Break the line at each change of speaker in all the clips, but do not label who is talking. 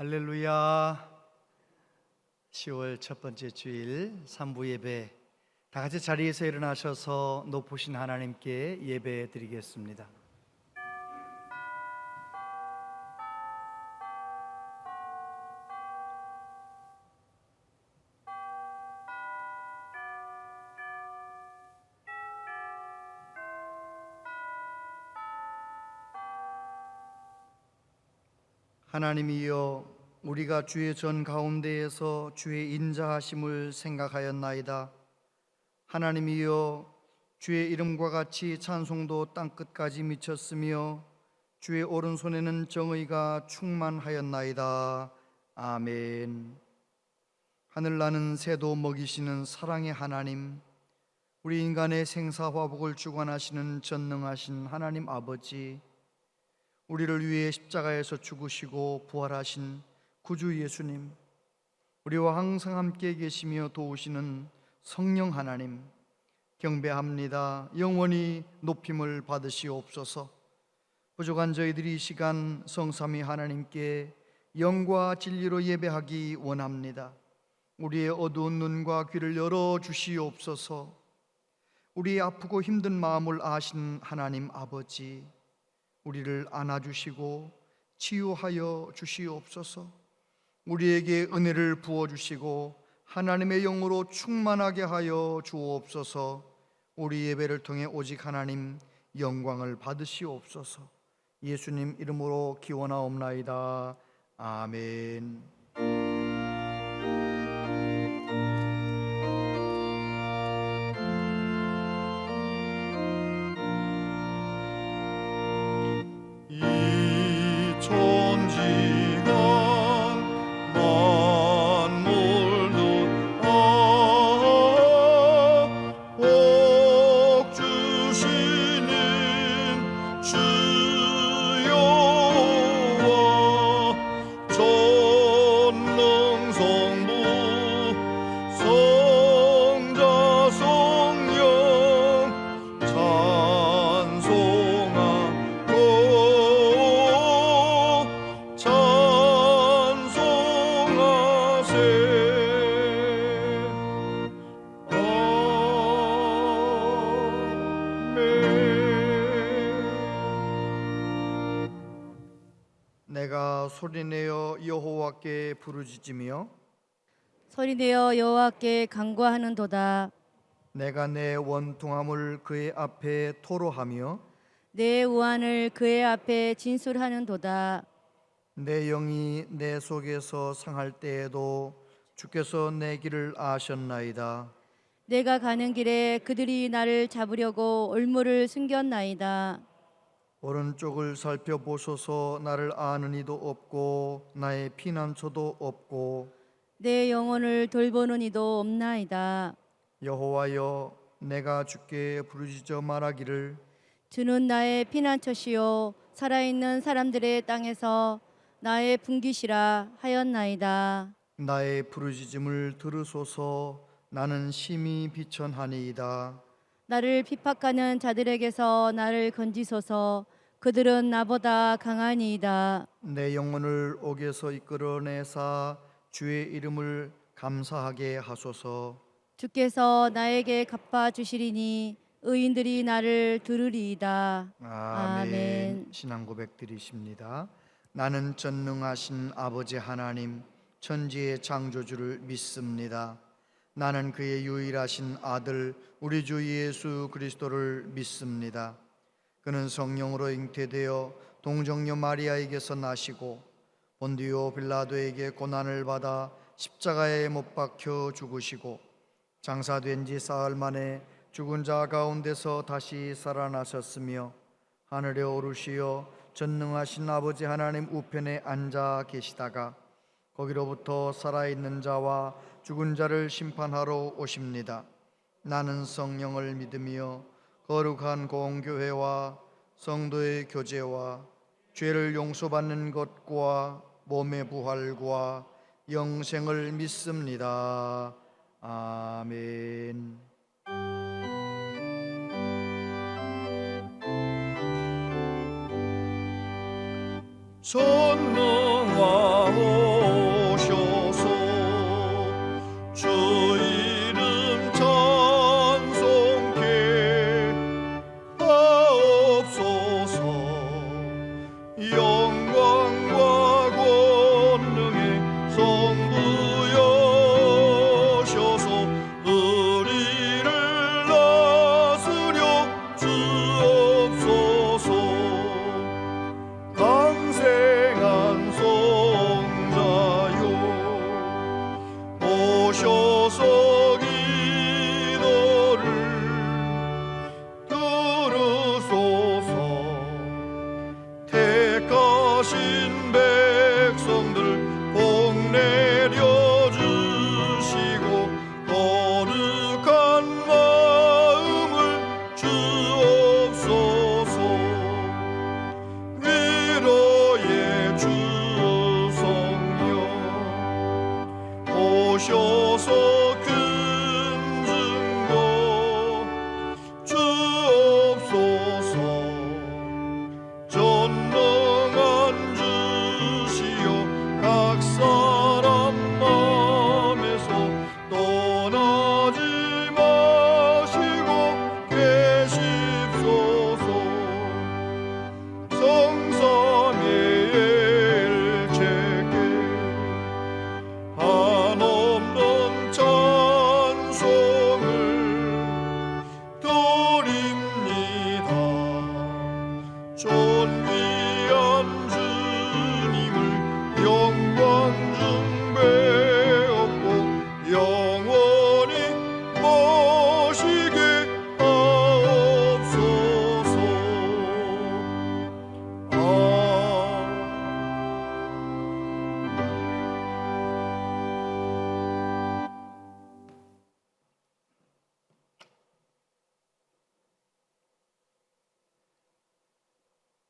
할렐루야. 10월 첫 번째 주일 3부 예배, 다 같이 자리에서 일어나셔서 높으신 하나님께 예배 드리겠습니다. 하나님이여, 우리가 주의 전 가운데에서 주의 인자하심을 생각하였나이다. 하나님이여, 주의 이름과 같이 찬송도 땅끝까지 미쳤으며 주의 오른손에는 정의가 충만하였나이다. 아멘. 하늘나는 새도 먹이시는 사랑의 하나님, 우리 인간의 생사화복을 주관하시는 전능하신 하나님 아버지, 우리를 위해 십자가에서 죽으시고 부활하신 구주 예수님, 우리와 항상 함께 계시며 도우시는 성령 하나님, 경배합니다. 영원히 높임을 받으시옵소서. 부족한 저희들이 이 시간 성삼위 하나님께 영과 진리로 예배하기 원합니다. 우리의 어두운 눈과 귀를 열어주시옵소서. 우리의 아프고 힘든 마음을 아시는 하나님 아버지, 우리를 안아주시고 치유하여 주시옵소서. 우리에게 은혜를 부어주시고 하나님의 영으로 충만하게 하여 주옵소서. 우리 예배를 통해 오직 하나님 영광을 받으시옵소서. 예수님 이름으로 기원하옵나이다. 아멘. 내가 소리내어 여호와께 부르짖으며
소리내어 여호와께 간구하는도다.
내가 내 원통함을 그의 앞에 토로하며
내 우환을 그의 앞에 진술하는도다.
내 영이 내 속에서 상할 때에도 주께서 내 길을 아셨나이다.
내가 가는 길에 그들이 나를 잡으려고 올무를 숨겼나이다.
오른쪽을 살펴보소서. 나를 아는 이도 없고 나의 피난처도 없고
내 영혼을 돌보는 이도 없나이다.
여호와여, 내가 주께 부르짖어 말하기를
주는 나의 피난처시요 살아있는 사람들의 땅에서 나의 분기시라 하였나이다.
나의 부르짖음을 들으소서. 나는 심히 비천하니이다.
나를 핍박하는 자들에게서 나를 건지소서. 그들은 나보다 강하니이다.
내 영혼을 옥에서 이끌어내사 주의 이름을 감사하게 하소서.
주께서 나에게 갚아주시리니 의인들이 나를 들으리이다. 아멘.
신앙 고백 드리십니다. 나는 전능하신 아버지 하나님, 천지의 창조주를 믿습니다. 나는 그의 유일하신 아들 우리 주 예수 그리스도를 믿습니다. 그는 성령으로 잉태되어 동정녀 마리아에게서 나시고 본디오 빌라도에게 고난을 받아 십자가에 못 박혀 죽으시고 장사된 지 사흘 만에 죽은 자 가운데서 다시 살아나셨으며 하늘에 오르시어 전능하신 아버지 하나님 우편에 앉아 계시다가 거기로부터 살아있는 자와 죽은 자를 심판하러 오십니다. 나는 성령을 믿으며 거룩한 공교회와 성도의 교제와 죄를 용서받는 것과 몸의 부활과 영생을 믿습니다. 아멘. 전능하오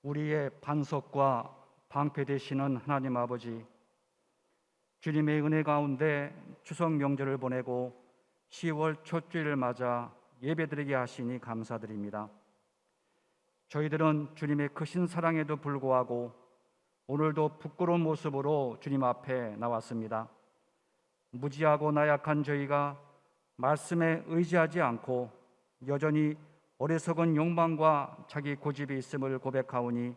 우리의 반석과 방패 되시는 하나님 아버지, 주님의 은혜 가운데 추석 명절을 보내고 10월 첫 주일을 맞아 예배드리게 하시니 감사드립니다. 저희들은 주님의 크신 사랑에도 불구하고 오늘도 부끄러운 모습으로 주님 앞에 나왔습니다. 무지하고 나약한 저희가 말씀에 의지하지 않고 여전히 어리석은 욕망과 자기 고집이 있음을 고백하오니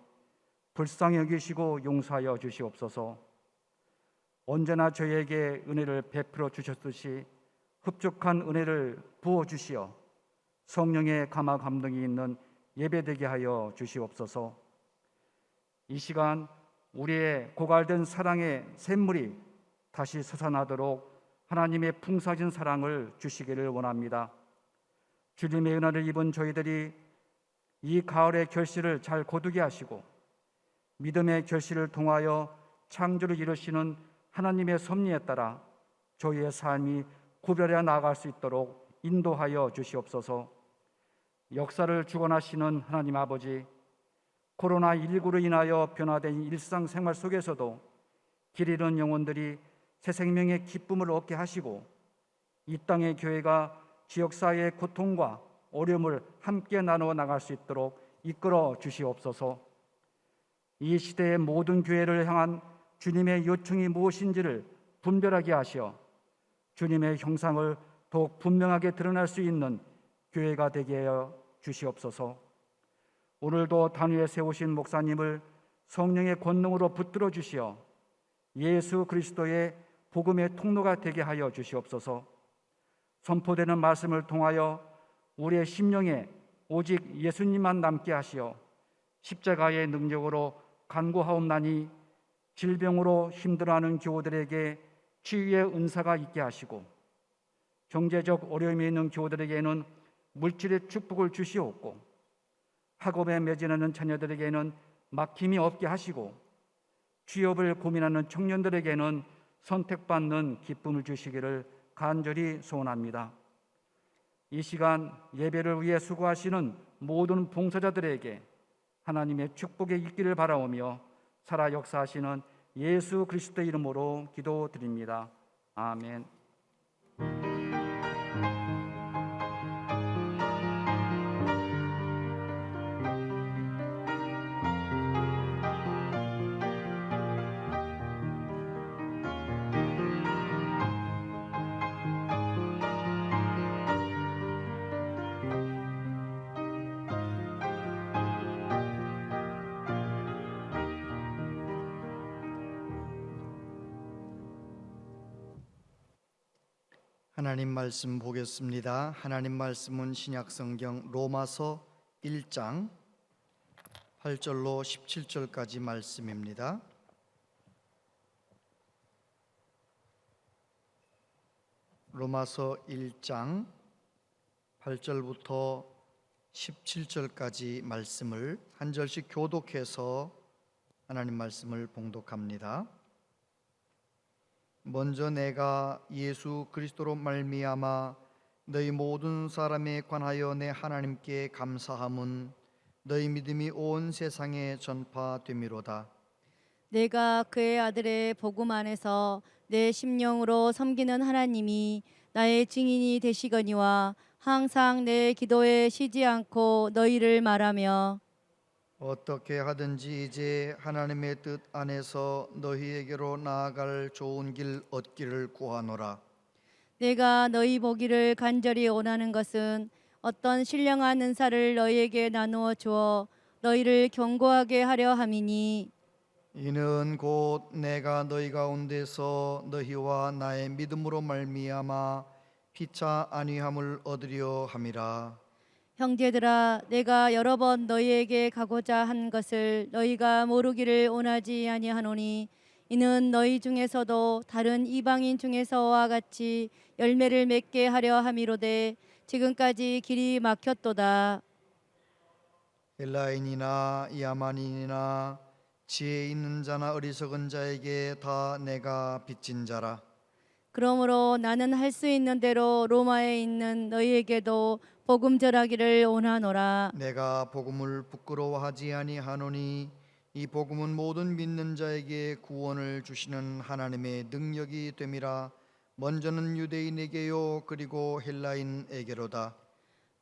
불쌍히 여기시고 용서하여 주시옵소서. 언제나 저희에게 은혜를 베풀어 주셨듯이 흡족한 은혜를 부어 주시어 성령의 감화 감동이 있는 예배되게 하여 주시옵소서. 이 시간 우리의 고갈된 사랑의 샘물이 다시 솟아나도록 하나님의 풍성하신 사랑을 주시기를 원합니다. 주님의 은혜를 입은 저희들이 이 가을의 결실을 잘 거두게 하시고 믿음의 결실을 통하여 창조를 이루시는 하나님의 섭리에 따라 저희의 삶이 구별해 나아갈 수 있도록 인도하여 주시옵소서. 역사를 주관하시는 하나님 아버지, 코로나19로 인하여 변화된 일상생활 속에서도 길 잃은 영혼들이 새 생명의 기쁨을 얻게 하시고 이 땅의 교회가 지역사회의 고통과 어려움을 함께 나누어 나갈 수 있도록 이끌어 주시옵소서. 이 시대의 모든 교회를 향한 주님의 요청이 무엇인지를 분별하게 하시어 주님의 형상을 더욱 분명하게 드러날 수 있는 교회가 되게 하여 주시옵소서. 오늘도 단위에 세우신 목사님을 성령의 권능으로 붙들어 주시어 예수 그리스도의 복음의 통로가 되게 하여 주시옵소서. 선포되는 말씀을 통하여 우리의 심령에 오직 예수님만 남게 하시어 십자가의 능력으로 간구하옵나니 질병으로 힘들어하는 교우들에게 치유의 은사가 있게 하시고 경제적 어려움이 있는 교우들에게는 물질의 축복을 주시옵고 학업에 매진하는 자녀들에게는 막힘이 없게 하시고 취업을 고민하는 청년들에게는 선택받는 기쁨을 주시기를 간절히 소원합니다. 이 시간 예배를 위해 수고하시는 모든 봉사자들에게 하나님의 축복이 있기를 바라오며 살아 역사하시는 예수 그리스도의 이름으로 기도드립니다. 아멘.
하나님 말씀 보겠습니다. 하나님 말씀은 신약성경 로마서 1장 8절로 17절까지 말씀입니다. 로마서 1장 8절부터 17절까지 말씀을 한 절씩 교독해서 하나님 말씀을 봉독합니다. 먼저 내가 예수 그리스도로 말미암아 너희 모든 사람에 관하여 내 하나님께 감사함은 너희 믿음이 온 세상에 전파됨이로다.
내가 그의 아들의 복음 안에서 내 심령으로 섬기는 하나님이 나의 증인이 되시거니와 항상 내 기도에 쉬지 않고 너희를 말하며
어떻게 하든지 이제 하나님의 뜻 안에서 너희에게로 나아갈 좋은 길 얻기를 구하노라.
내가 너희 보기를 간절히 원하는 것은 어떤 신령한 은사를 너희에게 나누어 주어 너희를 견고하게 하려 함이니
이는 곧 내가 너희 가운데서 너희와 나의 믿음으로 말미암아 피차 안위함을 얻으려 함이라.
형제들아, 내가 여러 번 너희에게 가고자 한 것을 너희가 모르기를 원하지 아니하노니 이는 너희 중에서도 다른 이방인 중에서와 같이 열매를 맺게 하려 함이로되 지금까지 길이 막혔도다.
헬라인이나 야만인이나 지혜 있는 자나 어리석은 자에게 다 내가 빚진 자라.
그러므로 나는 할 수 있는 대로 로마에 있는 너희에게도 복음 전하기를 원하노라.
내가 복음을 부끄러워하지 아니하노니 이 복음은 모든 믿는 자에게 구원을 주시는 하나님의 능력이 됨이라. 먼저는 유대인에게요 그리고 헬라인에게로다.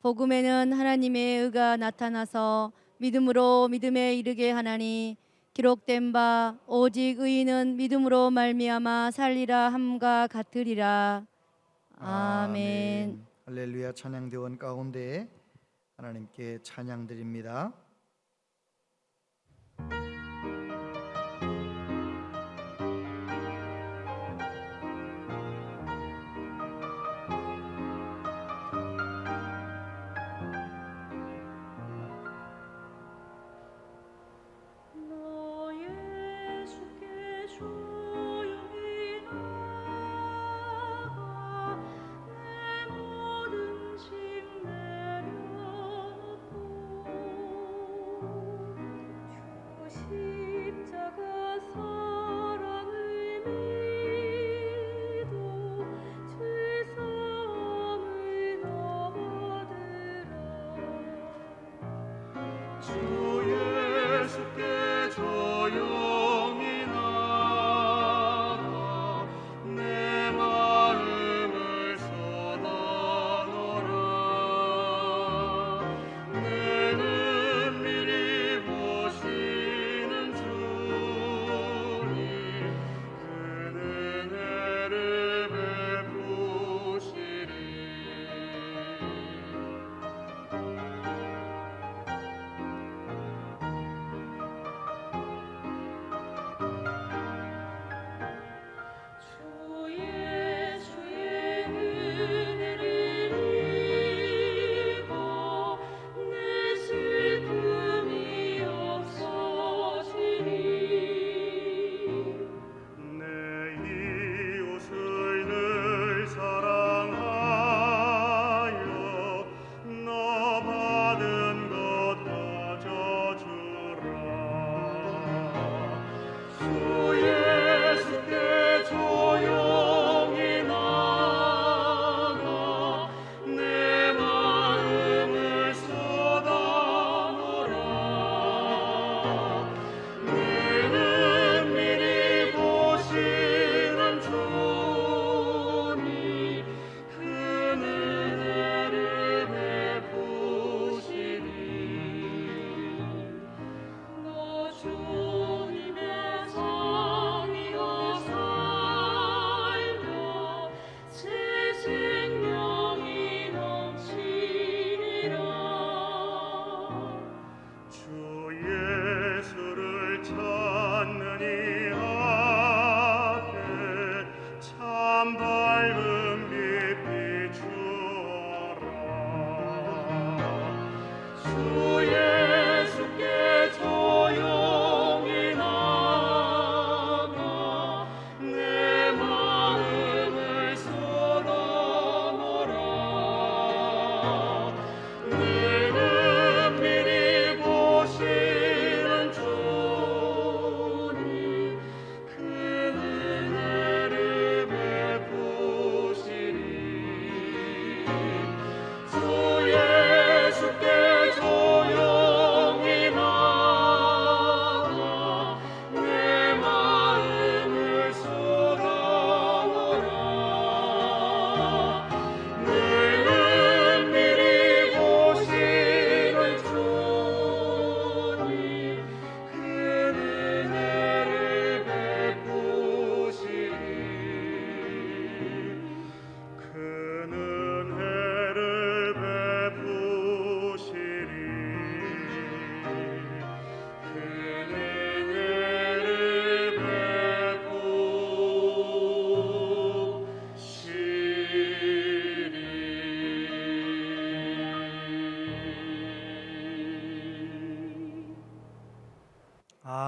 복음에는 하나님의 의가 나타나서 믿음으로 믿음에 이르게 하나니 기록된 바 오직 의인은 믿음으로 말미암아 살리라 함과 같으리라. 아멘.
할렐루야. 찬양대원 가운데 하나님께 찬양 드립니다.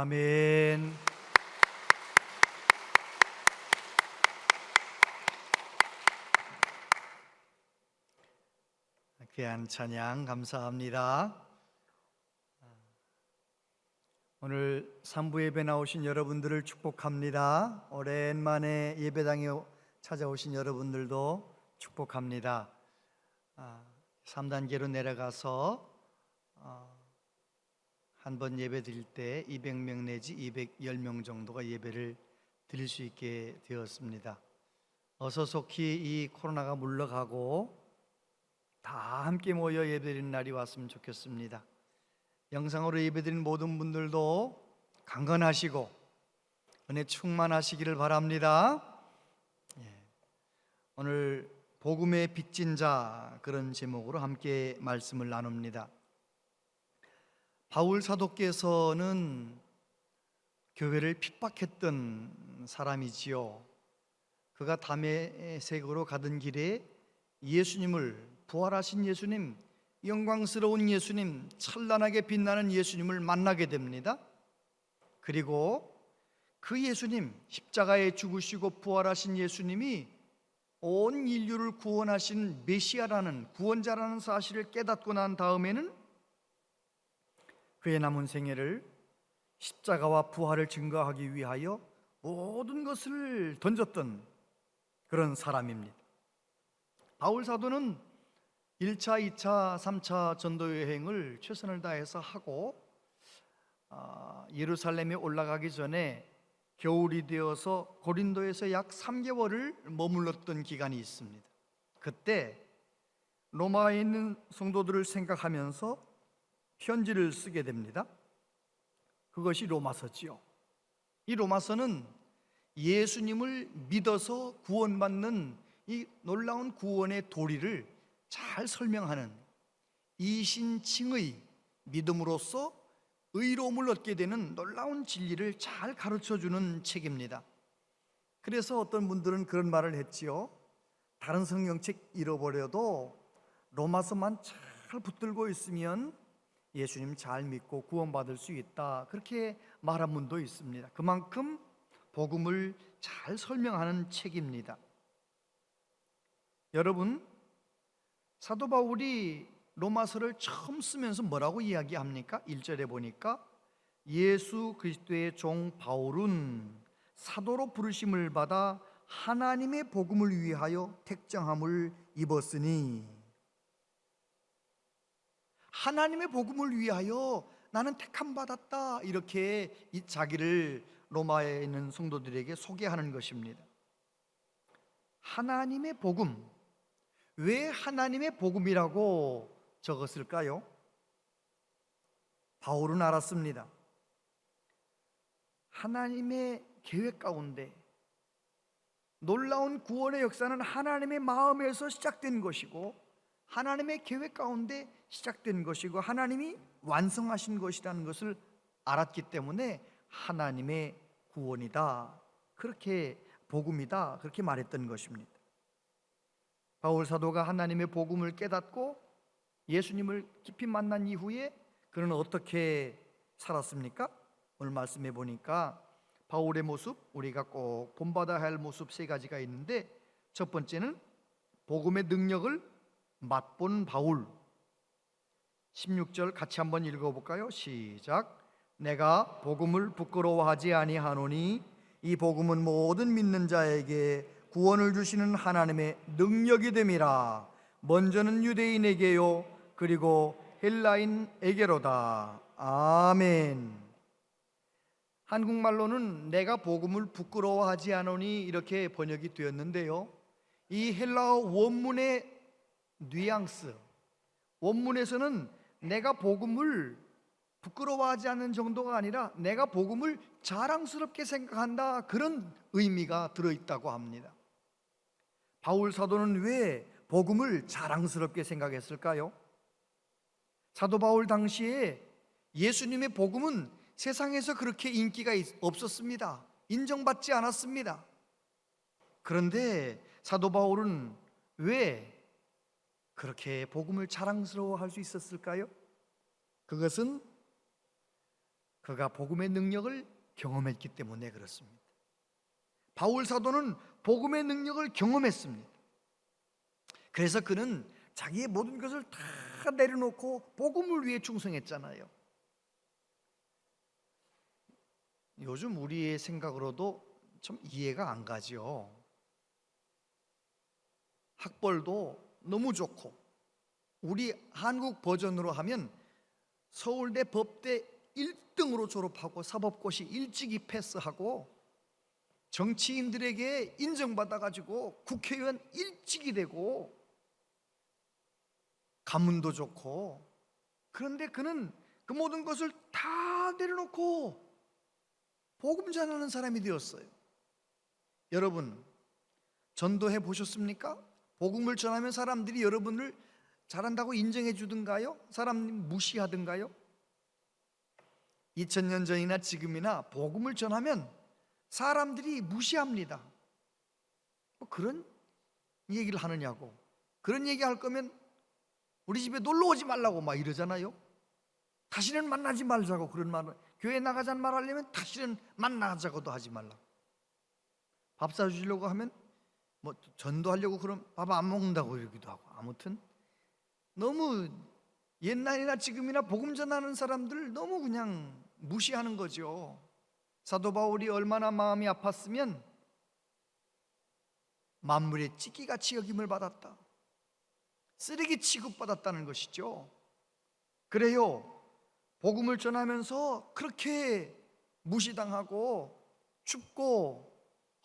아멘. 귀한 찬양 감사합니다. 오늘 3부 예배 나오신 여러분들을 축복합니다. 오랜만에 예배당에 찾아오신 여러분들도 축복합니다. 3단계로 내려가서 한 번 예배 드릴 때 200명 내지 210명 정도가 예배를 드릴 수 있게 되었습니다. 어서 속히 이 코로나가 물러가고 다 함께 모여 예배드리는 날이 왔으면 좋겠습니다. 영상으로 예배드린 모든 분들도 강건하시고 은혜 충만하시기를 바랍니다. 오늘 복음의 빚진 자, 그런 제목으로 함께 말씀을 나눕니다. 바울 사도께서는 교회를 핍박했던 사람이지요. 그가 다메섹으로 가던 길에 예수님을, 부활하신 예수님, 영광스러운 예수님, 찬란하게 빛나는 예수님을 만나게 됩니다. 그리고 그 예수님, 십자가에 죽으시고 부활하신 예수님이 온 인류를 구원하신 메시아라는, 구원자라는 사실을 깨닫고 난 다음에는 그의 남은 생애를 십자가와 부활을 증거하기 위하여 모든 것을 던졌던 그런 사람입니다. 바울 사도는 1차, 2차, 3차 전도 여행을 최선을 다해서 하고 예루살렘에 올라가기 전에 겨울이 되어서 고린도에서 약 3개월을 머물렀던 기간이 있습니다. 그때 로마에 있는 성도들을 생각하면서 편지를 쓰게 됩니다. 그것이 로마서지요. 이 로마서는 예수님을 믿어서 구원받는 이 놀라운 구원의 도리를 잘 설명하는, 이신칭의 믿음으로써 의로움을 얻게 되는 놀라운 진리를 잘 가르쳐주는 책입니다. 그래서 어떤 분들은 그런 말을 했지요. 다른 성경책 잃어버려도 로마서만 잘 붙들고 있으면 예수님 잘 믿고 구원받을 수 있다, 그렇게 말한 분도 있습니다. 그만큼 복음을 잘 설명하는 책입니다. 여러분, 사도 바울이 로마서를 처음 쓰면서 뭐라고 이야기합니까? 1절에 보니까 예수 그리스도의 종 바울은 사도로 부르심을 받아 하나님의 복음을 위하여 택정함을 입었으니, 하나님의 복음을 위하여 나는 택함 받았다, 이렇게 자기를 로마에 있는 성도들에게 소개하는 것입니다. 하나님의 복음, 왜 하나님의 복음이라고 적었을까요? 바울은 알았습니다. 하나님의 계획 가운데 놀라운 구원의 역사는 하나님의 마음에서 시작된 것이고, 하나님의 계획 가운데 시작된 것이고, 하나님이 완성하신 것이라는 것을 알았기 때문에 하나님의 구원이다, 그렇게 복음이다, 그렇게 말했던 것입니다. 바울 사도가 하나님의 복음을 깨닫고 예수님을 깊이 만난 이후에 그는 어떻게 살았습니까? 오늘 말씀해 보니까 바울의 모습, 우리가 꼭 본받아야 할 모습 3가지가 있는데, 첫 번째는 복음의 능력을 맛본 바울. 16절 같이 한번 읽어볼까요? 시작. 내가 복음을 부끄러워하지 아니하노니 이 복음은 모든 믿는 자에게 구원을 주시는 하나님의 능력이 됨이라. 먼저는 유대인에게요 그리고 헬라인에게로다. 아멘. 한국말로는 내가 복음을 부끄러워하지 않으니 이렇게 번역이 되었는데요, 이 헬라어 원문의 뉘앙스, 원문에서는 내가 복음을 부끄러워하지 않는 정도가 아니라 내가 복음을 자랑스럽게 생각한다, 그런 의미가 들어있다고 합니다. 바울 사도는 왜 복음을 자랑스럽게 생각했을까요? 사도 바울 당시에 예수님의 복음은 세상에서 그렇게 인기가 없었습니다. 인정받지 않았습니다. 그런데 사도 바울은 왜 그렇게 복음을 자랑스러워할 수 있었을까요? 그것은 그가 복음의 능력을 경험했기 때문에 그렇습니다. 바울 사도는 복음의 능력을 경험했습니다. 그래서 그는 자기의 모든 것을 다 내려놓고 복음을 위해 충성했잖아요. 요즘 우리의 생각으로도 좀 이해가 안 가죠. 학벌도 너무 좋고 우리 한국 버전으로 하면 서울대 법대 1등으로 졸업하고 사법고시 일찍이 패스하고 정치인들에게 인정받아가지고 국회의원 일찍이 되고 가문도 좋고, 그런데 그는 그 모든 것을 다 내려놓고 복음 전하는 사람이 되었어요. 여러분, 전도해 보셨습니까? 복음을 전하면 사람들이 여러분을 잘한다고 인정해 주든가요? 사람 무시하든가요? 2000년 전이나 지금이나 복음을 전하면 사람들이 무시합니다. 뭐 그런 얘기를 하느냐고. 그런 얘기 할 거면 우리 집에 놀러 오지 말라고 막 이러잖아요. 다시는 만나지 말자고. 그런 말을, 교회 나가자는 말 하려면 다시는 만나자고도 하지 말라. 밥 사주려고 하면 뭐 전도하려고 그럼 밥 안 먹는다고 이러기도 하고. 아무튼 너무 옛날이나 지금이나 복음 전하는 사람들 너무 그냥 무시하는 거죠. 사도 바울이 얼마나 마음이 아팠으면 만물의 찌끼같이 여김을 받았다, 쓰레기 취급받았다는 것이죠. 그래요, 복음을 전하면서 그렇게 무시당하고 춥고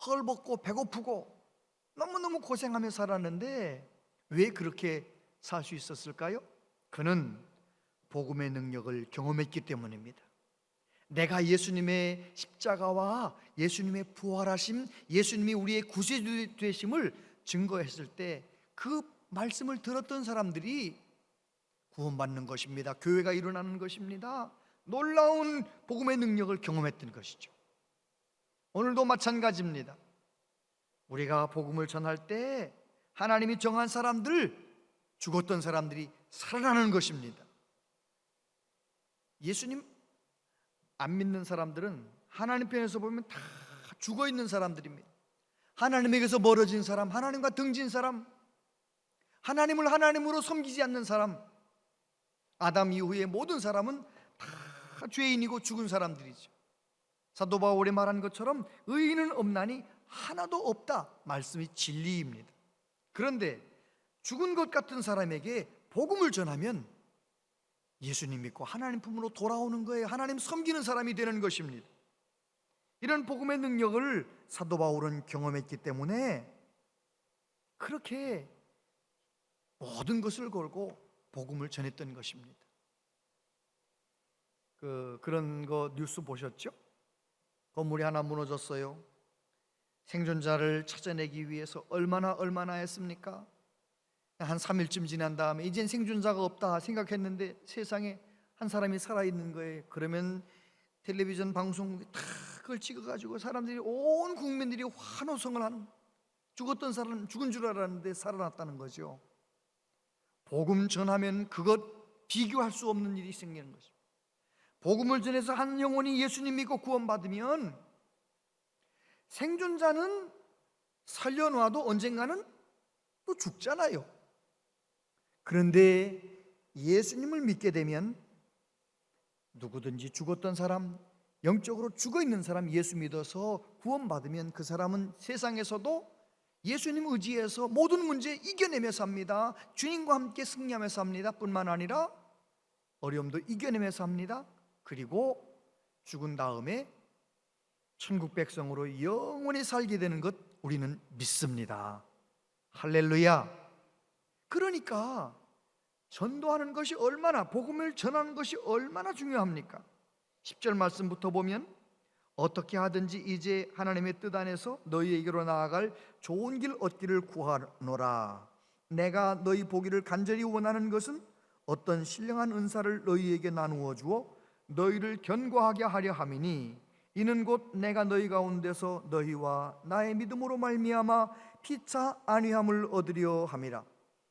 헐벗고 배고프고 너무너무 고생하며 살았는데 왜 그렇게 살 수 있었을까요? 그는 복음의 능력을 경험했기 때문입니다. 내가 예수님의 십자가와 예수님의 부활하심, 예수님이 우리의 구세주 되심을 증거했을 때 그 말씀을 들었던 사람들이 구원받는 것입니다. 교회가 일어나는 것입니다. 놀라운 복음의 능력을 경험했던 것이죠. 오늘도 마찬가지입니다. 우리가 복음을 전할 때 하나님이 정한 사람들, 죽었던 사람들이 살아나는 것입니다. 예수님 안 믿는 사람들은 하나님 편에서 보면 다 죽어 있는 사람들입니다. 하나님에게서 멀어진 사람, 하나님과 등진 사람, 하나님을 하나님으로 섬기지 않는 사람, 아담 이후의 모든 사람은 다 죄인이고 죽은 사람들이죠. 사도 바울이 말한 것처럼 의인은 없나니 하나도 없다 말씀이 진리입니다. 그런데 죽은 것 같은 사람에게 복음을 전하면 예수님 믿고 하나님 품으로 돌아오는 거예요. 하나님 섬기는 사람이 되는 것입니다. 이런 복음의 능력을 사도 바울은 경험했기 때문에 그렇게 모든 것을 걸고 복음을 전했던 것입니다. 그런 거 뉴스 보셨죠? 건물이 하나 무너졌어요. 생존자를 찾아내기 위해서 얼마나 했습니까? 한 3일쯤 지난 다음에 이젠 생존자가 없다 생각했는데 세상에 한 사람이 살아있는 거예요. 그러면 텔레비전 방송국이 다 그걸 찍어가지고 사람들이, 온 국민들이 환호성을 하는, 죽었던 사람 죽은 줄 알았는데 살아났다는 거죠. 복음 전하면 그것 비교할 수 없는 일이 생기는 것입니다. 복음을 전해서 한 영혼이 예수님 믿고 구원받으면 생존자는 살려놔도 언젠가는 또 죽잖아요. 그런데 예수님을 믿게 되면 누구든지 죽었던 사람, 영적으로 죽어있는 사람 예수 믿어서 구원받으면 그 사람은 세상에서도 예수님 의지해서 모든 문제 이겨내며 삽니다. 주님과 함께 승리하며 삽니다. 뿐만 아니라 어려움도 이겨내며 삽니다. 그리고 죽은 다음에 천국 백성으로 영원히 살게 되는 것 우리는 믿습니다. 할렐루야. 그러니까 전도하는 것이 얼마나, 복음을 전하는 것이 얼마나 중요합니까? 10절 말씀부터 보면 어떻게 하든지 이제 하나님의 뜻 안에서 너희에게로 나아갈 좋은 길 얻기를 구하노라. 내가 너희 보기를 간절히 원하는 것은 어떤 신령한 은사를 너희에게 나누어 주어 너희를 견고하게 하려 함이니 이는 곧 내가 너희 가운데서 너희와 나의 믿음으로 말미암아 피차 안위함을 얻으려 함이라.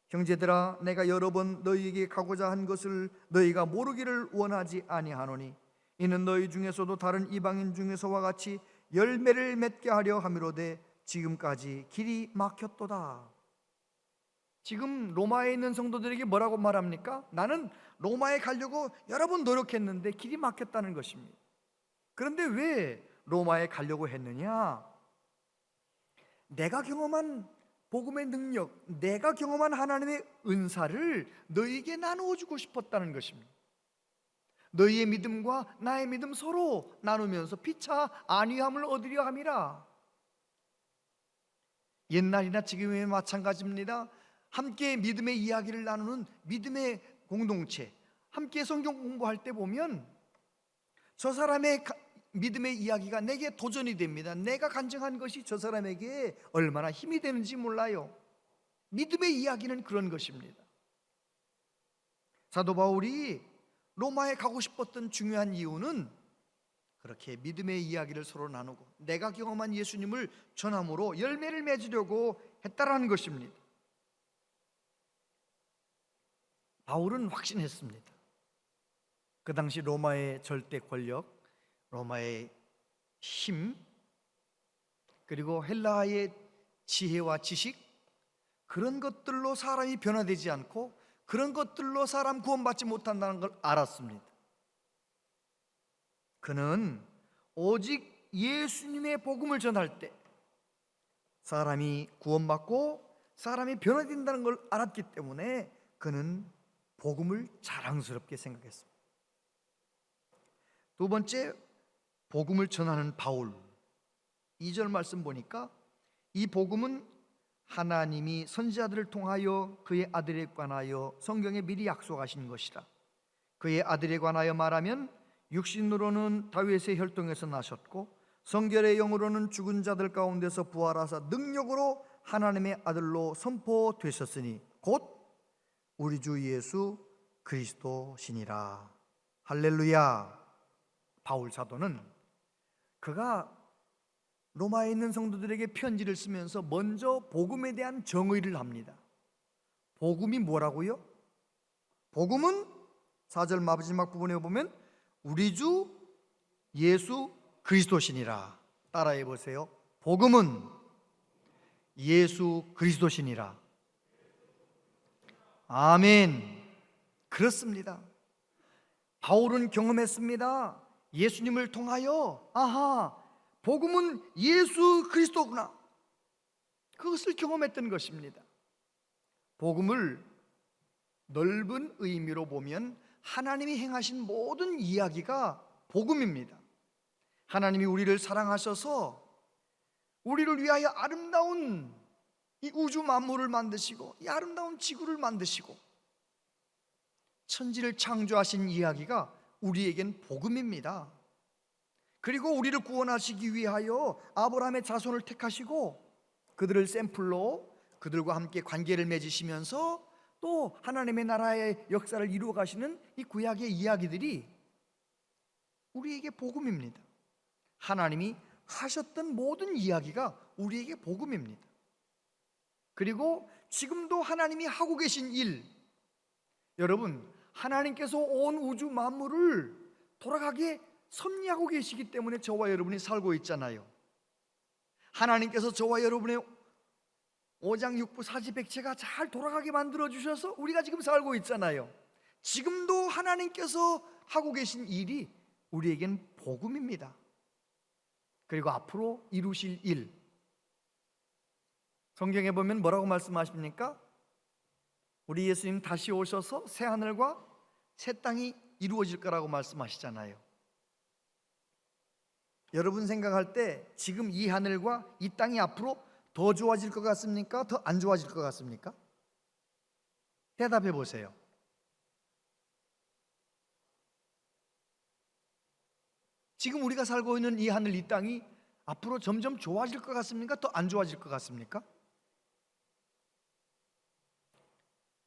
형제들아, 내가 여러 번 너희에게 가고자 한 것을 너희가 모르기를 원하지 아니하노니 이는 너희 중에서도 다른 이방인 중에서와 같이 열매를 맺게 하려 함이로되 지금까지 길이 막혔도다. 지금 로마에 있는 성도들에게 뭐라고 말합니까? 나는 로마에 가려고 여러 번 노력했는데 길이 막혔다는 것입니다. 그런데 왜 로마에 가려고 했느냐? 내가 경험한 복음의 능력, 내가 경험한 하나님의 은사를 너희에게 나누어 주고 싶었다는 것입니다. 너희의 믿음과 나의 믿음 서로 나누면서 피차 안위함을 얻으려 함이라. 옛날이나 지금의 마찬가지입니다. 함께 믿음의 이야기를 나누는 믿음의 공동체, 함께 성경 공부할 때 보면 저 사람의 믿음의 이야기가 내게 도전이 됩니다. 내가 간증한 것이 저 사람에게 얼마나 힘이 되는지 몰라요. 믿음의 이야기는 그런 것입니다. 사도 바울이 로마에 가고 싶었던 중요한 이유는 그렇게 믿음의 이야기를 서로 나누고 내가 경험한 예수님을 전함으로 열매를 맺으려고 했다라는 것입니다. 바울은 확신했습니다. 그 당시 로마의 절대 권력, 로마의 힘, 그리고 헬라의 지혜와 지식, 그런 것들로 사람이 변화되지 않고 그런 것들로 사람 구원받지 못한다는 걸 알았습니다. 그는 오직 예수님의 복음을 전할 때 사람이 구원받고 사람이 변화된다는 걸 알았기 때문에 그는 복음을 자랑스럽게 생각했습니다. 두 번째, 복음을 전하는 바울. 2절 말씀 보니까 이 복음은 하나님이 선지자들을 통하여 그의 아들에 관하여 성경에 미리 약속하신 것이라. 그의 아들에 관하여 말하면 육신으로는 다윗의 혈통에서 나셨고 성결의 영으로는 죽은 자들 가운데서 부활하사 능력으로 하나님의 아들로 선포되셨으니 곧 우리 주 예수 그리스도시니라. 할렐루야. 바울 사도는 그가 로마에 있는 성도들에게 편지를 쓰면서 먼저 복음에 대한 정의를 합니다. 복음이 뭐라고요? 복음은 4절 마지막 부분에 보면 우리 주 예수 그리스도시니라. 따라해 보세요. 복음은 예수 그리스도시니라. 아멘. 그렇습니다. 바울은 경험했습니다. 예수님을 통하여 아하, 복음은 예수 그리스도구나. 그것을 경험했던 것입니다. 복음을 넓은 의미로 보면 하나님이 행하신 모든 이야기가 복음입니다. 하나님이 우리를 사랑하셔서 우리를 위하여 아름다운 이 우주 만물을 만드시고 이 아름다운 지구를 만드시고 천지를 창조하신 이야기가 우리에겐 복음입니다. 그리고 우리를 구원하시기 위하여 아브라함의 자손을 택하시고 그들을 샘플로 그들과 함께 관계를 맺으시면서 또 하나님의 나라의 역사를 이루어 가시는 이 구약의 이야기들이 우리에게 복음입니다. 하나님이 하셨던 모든 이야기가 우리에게 복음입니다. 그리고 지금도 하나님이 하고 계신 일, 여러분, 하나님께서 온 우주 만물을 돌아가게 섭리하고 계시기 때문에 저와 여러분이 살고 있잖아요. 하나님께서 저와 여러분의 오장육부 사지백체가 잘 돌아가게 만들어 주셔서 우리가 지금 살고 있잖아요. 지금도 하나님께서 하고 계신 일이 우리에겐 복음입니다. 그리고 앞으로 이루실 일, 성경에 보면 뭐라고 말씀하십니까? 우리 예수님 다시 오셔서 새 하늘과 새 땅이 이루어질 거라고 말씀하시잖아요. 여러분 생각할 때 지금 이 하늘과 이 땅이 앞으로 더 좋아질 것 같습니까? 더 안 좋아질 것 같습니까? 대답해 보세요. 지금 우리가 살고 있는 이 하늘 이 땅이 앞으로 점점 좋아질 것 같습니까? 더 안 좋아질 것 같습니까?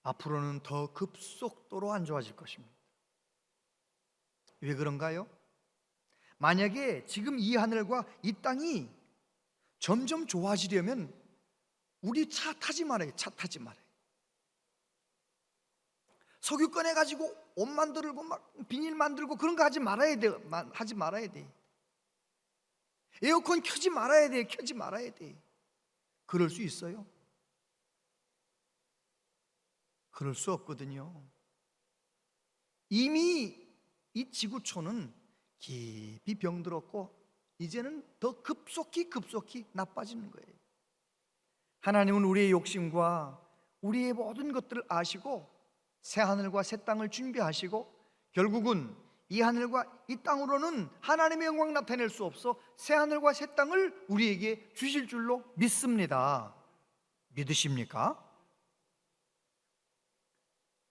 앞으로는 더 급속도로 안 좋아질 것입니다. 왜 그런가요? 만약에 지금 이 하늘과 이 땅이 점점 좋아지려면 우리 차 타지 말아요. 차 타지 말아요. 석유 꺼내가지고 옷 만들고 막 비닐 만들고 그런 거 하지 말아야 돼요. 하지 말아야 돼. 에어컨 켜지 말아야 돼. 켜지 말아야 돼. 그럴 수 있어요? 그럴 수 없거든요. 이미 이 지구촌은 깊이 병들었고 이제는 더 급속히 나빠지는 거예요. 하나님은 우리의 욕심과 우리의 모든 것들을 아시고 새 하늘과 새 땅을 준비하시고 결국은 이 하늘과 이 땅으로는 하나님의 영광 나타낼 수 없어 새 하늘과 새 땅을 우리에게 주실 줄로 믿습니다. 믿으십니까?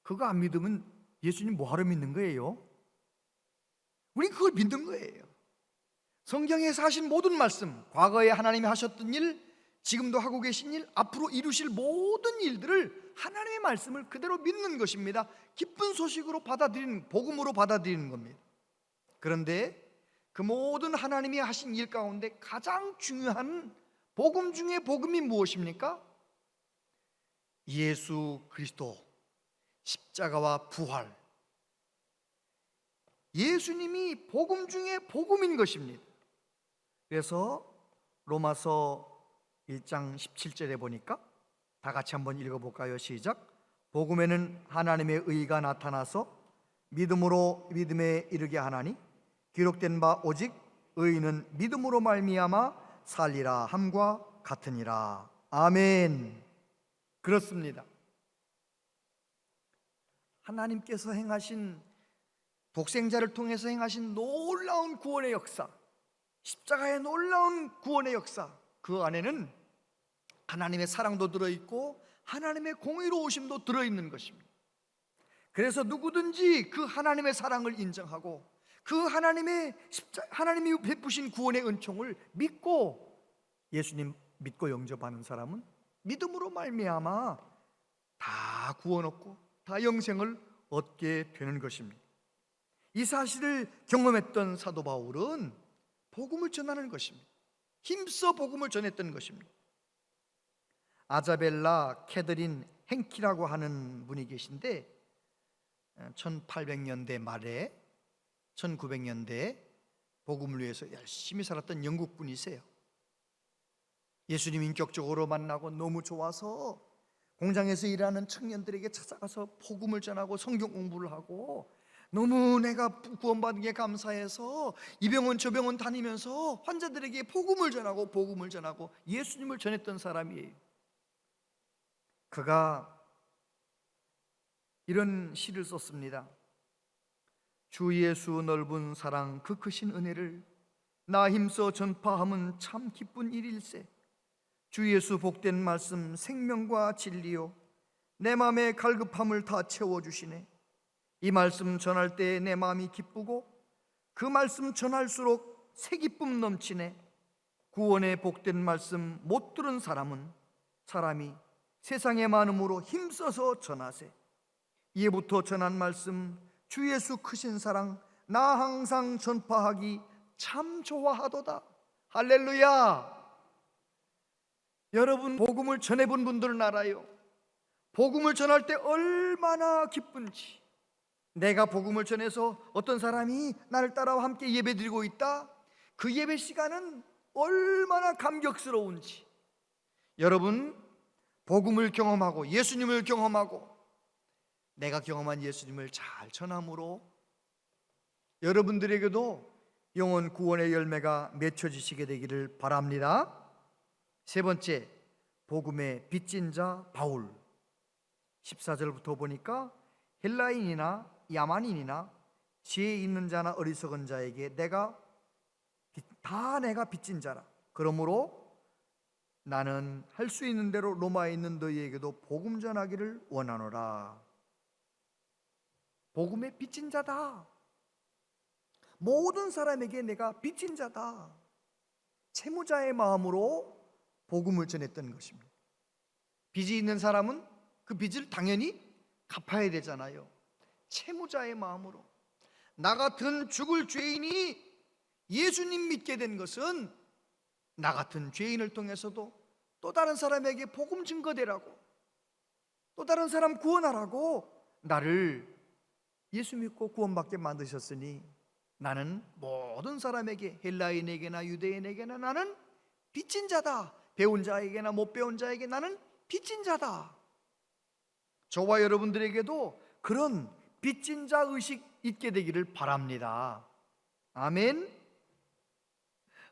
그거 안 믿으면 예수님 뭐하러 믿는 거예요? 우리 그걸 믿는 거예요. 성경에서 하신 모든 말씀, 과거에 하나님이 하셨던 일, 지금도 하고 계신 일, 앞으로 이루실 모든 일들을 하나님의 말씀을 그대로 믿는 것입니다. 기쁜 소식으로 받아들이는, 복음으로 받아들이는 겁니다. 그런데 그 모든 하나님이 하신 일 가운데 가장 중요한 복음 중에 복음이 무엇입니까? 예수 그리스도 십자가와 부활, 예수님이 복음 중에 복음인 것입니다. 그래서 로마서 1장 17절에 보니까 다 같이 한번 읽어볼까요? 시작. 복음에는 하나님의 의가 나타나서 믿음으로 믿음에 이르게 하나니 기록된 바 오직 의인은 믿음으로 말미암아 살리라 함과 같으니라. 아멘. 그렇습니다. 하나님께서 행하신, 독생자를 통해서 행하신 놀라운 구원의 역사, 십자가의 놀라운 구원의 역사, 그 안에는 하나님의 사랑도 들어있고 하나님의 공의로우심도 들어있는 것입니다. 그래서 누구든지 그 하나님의 사랑을 인정하고 그 하나님이 베푸신 구원의 은총을 믿고 예수님 믿고 영접하는 사람은 믿음으로 말미암아 다 구원 얻고 다 영생을 얻게 되는 것입니다. 이 사실을 경험했던 사도 바울은 복음을 전하는 것입니다. 힘써 복음을 전했던 것입니다. 아자벨라 캐더린 행키라고 하는 분이 계신데 1800년대 말에 1900년대 복음을 위해서 열심히 살았던 영국 분이세요. 예수님 인격적으로 만나고 너무 좋아서 공장에서 일하는 청년들에게 찾아가서 복음을 전하고 성경 공부를 하고 너무 내가 구원받은 게 감사해서 이 병원 저 병원 다니면서 환자들에게 복음을 전하고 예수님을 전했던 사람이에요. 그가 이런 시를 썼습니다. 주 예수 넓은 사랑 그 크신 은혜를 나 힘써 전파함은 참 기쁜 일일세. 주 예수 복된 말씀 생명과 진리요 내 마음의 갈급함을 다 채워주시네. 이 말씀 전할 때 내 마음이 기쁘고 그 말씀 전할수록 새 기쁨 넘치네. 구원의 복된 말씀 못 들은 사람이 세상에 많음으로 힘써서 전하세. 이제부터 전한 말씀 주 예수 크신 사랑 나 항상 전파하기 참 좋아하도다. 할렐루야. 여러분 복음을 전해본 분들은 알아요. 복음을 전할 때 얼마나 기쁜지. 내가 복음을 전해서 어떤 사람이 나를 따라와 함께 예배드리고 있다, 그 예배 시간은 얼마나 감격스러운지. 여러분 복음을 경험하고 예수님을 경험하고 내가 경험한 예수님을 잘 전함으로 여러분들에게도 영혼 구원의 열매가 맺혀지시게 되기를 바랍니다. 세 번째, 복음의 빚진 자 바울. 14절부터 보니까 헬라인이나 야만인이나 지혜 있는 자나 어리석은 자에게 내가 빚진 자라. 그러므로 나는 할 수 있는 대로 로마에 있는 너희에게도 복음 전하기를 원하노라. 복음의 빚진 자다. 모든 사람에게 내가 빚진 자다. 채무자의 마음으로 복음을 전했던 것입니다. 빚이 있는 사람은 그 빚을 당연히 갚아야 되잖아요. 채무자의 마음으로. 나 같은 죽을 죄인이 예수님 믿게 된 것은 나 같은 죄인을 통해서도 또 다른 사람에게 복음 증거되라고, 또 다른 사람 구원하라고 나를 예수 믿고 구원받게 만드셨으니 나는 모든 사람에게, 헬라인에게나 유대인에게나 나는 빚진 자다. 배운 자에게나 못 배운 자에게 나는 빚진 자다. 저와 여러분들에게도 그런 빚진 자 의식 있게 되기를 바랍니다. 아멘.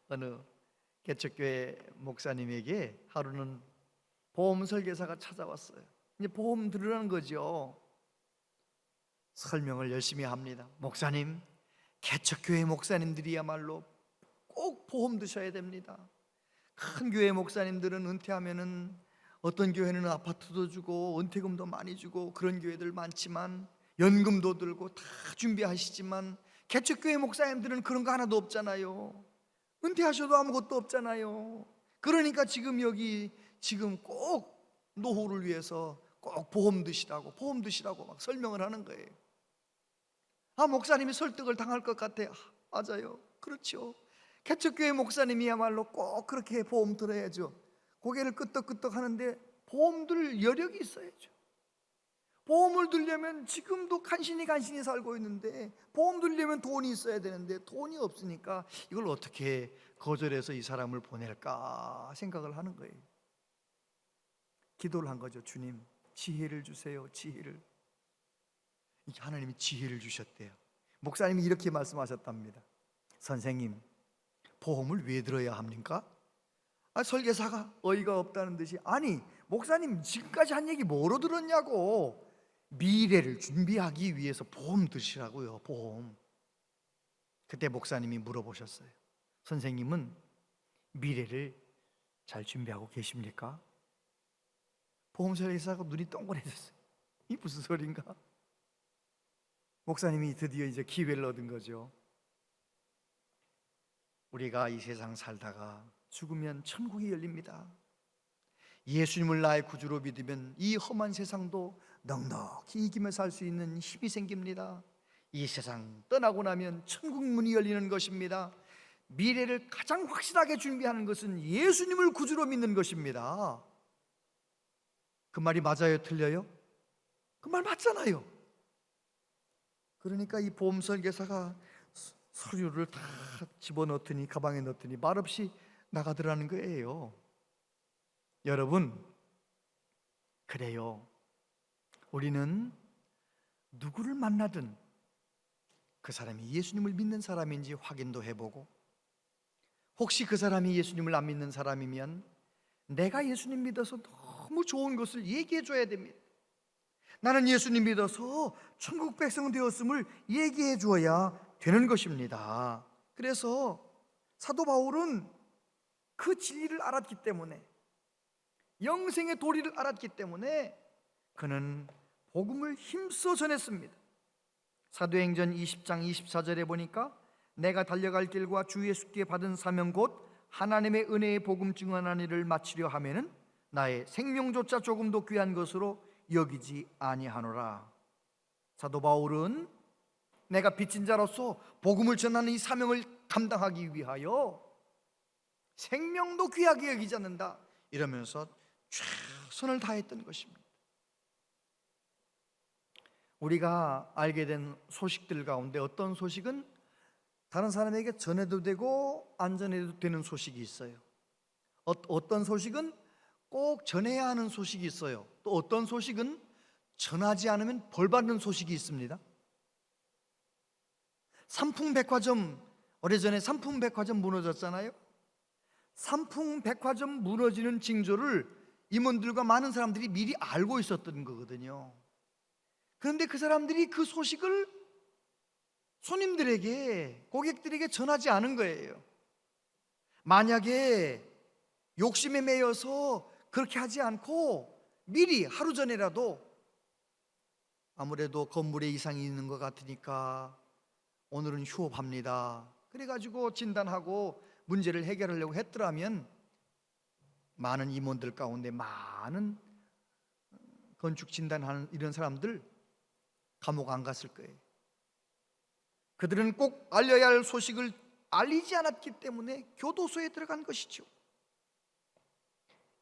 어느 개척교회 목사님에게 하루는 보험 설계사가 찾아왔어요. 이제 보험 들으라는 거죠. 설명을 열심히 합니다. 목사님, 개척교회 목사님들이야말로 꼭 보험 드셔야 됩니다. 큰 교회 목사님들은 은퇴하면은 어떤 교회는 아파트도 주고 은퇴금도 많이 주고 그런 교회들 많지만 연금도 들고 다 준비하시지만 개척교회 목사님들은 그런 거 하나도 없잖아요. 은퇴하셔도 아무것도 없잖아요. 그러니까 지금 여기 꼭 노후를 위해서 꼭 보험 드시라고 막 설명을 하는 거예요. 목사님이 설득을 당할 것 같아요. 맞아요, 그렇죠. 개척교회 목사님이야말로 꼭 그렇게 보험 들어야죠. 고개를 끄덕끄덕 하는데 보험 들 여력이 있어야죠. 보험을 들려면 지금도 간신히 살고 있는데 보험 들려면 돈이 있어야 되는데 돈이 없으니까 이걸 어떻게 거절해서 이 사람을 보낼까 생각을 하는 거예요. 기도를 한 거죠. 주님, 지혜를 주세요. 지혜를. 하나님이 지혜를 주셨대요. 목사님이 이렇게 말씀하셨답니다. 선생님, 보험을 왜 들어야 합니까? 설계사가 어이가 없다는 듯이, 아니 목사님 지금까지 한 얘기 뭐로 들었냐고. 미래를 준비하기 위해서 보험 드시라고요. 보험. 그때 목사님이 물어보셨어요. 선생님은 미래를 잘 준비하고 계십니까? 보험 설계사가 눈이 동그래졌어요. 이 무슨 소린가? 목사님이 드디어 이제 기회를 얻은 거죠. 우리가 이 세상 살다가 죽으면 천국이 열립니다. 예수님을 나의 구주로 믿으면 이 험한 세상도 넉넉히 이기며 살 수 있는 힘이 생깁니다. 이 세상 떠나고 나면 천국 문이 열리는 것입니다. 미래를 가장 확실하게 준비하는 것은 예수님을 구주로 믿는 것입니다. 그 말이 맞아요, 틀려요? 그 말 맞잖아요. 그러니까 이 보험 설계사가 서류를 다 집어넣더니 가방에 넣더니 말없이 나가더라는 거예요. 여러분, 그래요. 우리는 누구를 만나든 그 사람이 예수님을 믿는 사람인지 확인도 해보고, 혹시 그 사람이 예수님을 안 믿는 사람이면 내가 예수님 믿어서 너무 좋은 것을 얘기해 줘야 됩니다. 나는 예수님 믿어서 천국 백성 되었음을 얘기해 주어야 되는 것입니다. 그래서 사도 바울은 그 진리를 알았기 때문에, 영생의 도리를 알았기 때문에 그는 복음을 힘써 전했습니다. 사도행전 20장 24절에 보니까 내가 달려갈 길과 주 예수께 받은 사명 곧 하나님의 은혜의 복음 증언하는 일을 마치려 하면은 나의 생명조차 조금도 귀한 것으로 여기지 아니하노라. 사도 바울은 내가 빚진 자로서 복음을 전하는 이 사명을 감당하기 위하여 생명도 귀하게 여기지 않는다 이러면서 최선을 다했던 것입니다. 우리가 알게 된 소식들 가운데 어떤 소식은 다른 사람에게 전해도 되고 안 전해도 되는 소식이 있어요. 어떤 소식은 꼭 전해야 하는 소식이 있어요. 또 어떤 소식은 전하지 않으면 벌 받는 소식이 있습니다. 삼풍백화점, 오래전에 삼풍백화점 무너졌잖아요. 삼풍백화점 무너지는 징조를 임원들과 많은 사람들이 미리 알고 있었던 거거든요. 그런데 그 사람들이 그 소식을 손님들에게, 고객들에게 전하지 않은 거예요. 만약에 욕심에 매여서 그렇게 하지 않고 미리 하루 전에라도, 아무래도 건물에 이상이 있는 것 같으니까 오늘은 휴업합니다, 그래가지고 진단하고 문제를 해결하려고 했더라면 많은 임원들 가운데 많은 건축 진단하는 이런 사람들 감옥 안 갔을 거예요. 그들은 꼭 알려야 할 소식을 알리지 않았기 때문에 교도소에 들어간 것이죠.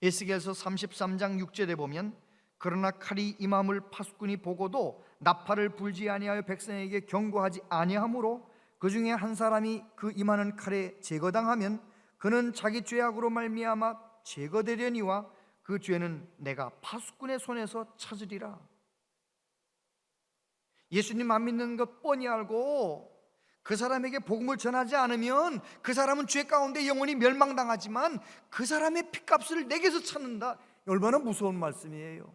에스겔서 33장 6절에 보면 그러나 칼이 임함을 파수꾼이 보고도 나팔을 불지 아니하여 백성에게 경고하지 아니하므로 그 중에 한 사람이 그 임하는 칼에 제거당하면 그는 자기 죄악으로 말미암아 제거되려니와 그 죄는 내가 파수꾼의 손에서 찾으리라. 예수님 안 믿는 것 뻔히 알고 그 사람에게 복음을 전하지 않으면 그 사람은 죄 가운데 영원히 멸망당하지만 그 사람의 핏값을 내게서 찾는다, 얼마나 무서운 말씀이에요.